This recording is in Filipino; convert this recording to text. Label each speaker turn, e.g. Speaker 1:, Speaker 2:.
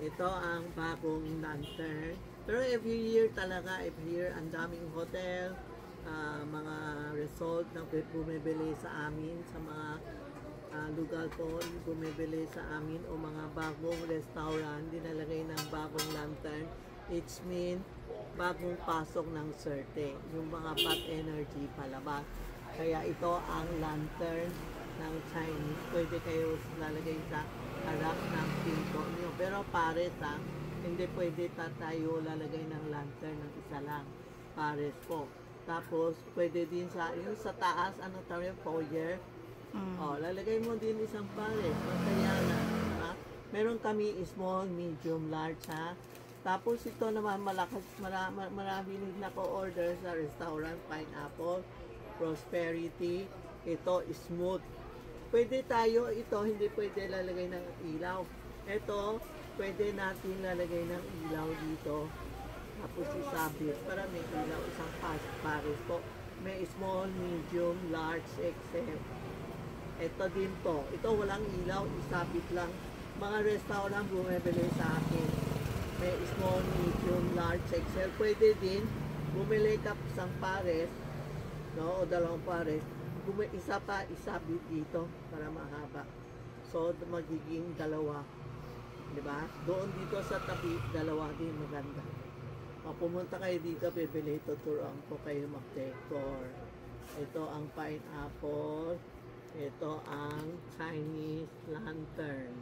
Speaker 1: Ito ang bagong lantern. Pero every year talaga, every year, ang daming hotel, mga resort na bumibili sa amin, sa mga lugar po, bumibili sa amin, o mga bagong restaurant, dinalagay ng bagong lantern. It's mean, bagong pasok ng swerte, yung mga bad energy palabas. Kaya ito ang lantern ng Chinese. Pwede kayo lalagay sa harap ng pinto nyo. Pero pares hindi pwede tayo lalagay ng lantern ng isa lang. Pares po. Tapos, pwede din yung sa taas, ano tawag yung foyer. Lalagay mo din isang pares. Masaya na. Ha? Meron kami small, medium, large, ha? Tapos ito naman marami din nako-order sa restaurant, Pineapple, Prosperity. Ito, smooth. Pwede tayo, ito hindi pwede lalagay ng ilaw. Ito, pwede natin lalagay ng ilaw dito. Tapos isabit para may ilaw, isang pares po. May small, medium, large, XL. Ito din po. Ito walang ilaw, isabit lang. Mga restaurant bumibili sa akin. May small, medium, large, XL. Pwede din bumili ka isang pares, no, o dalawang pares. Isa pa isabit dito para mahaba. So magiging dalawa. 'Di ba? Doon dito sa tabi, dalawa din maganda. Pumunta kayo dito, bibili, tuturuan ko kayo mag-decor. Ito ang pineapple. Ito ang Chinese lantern.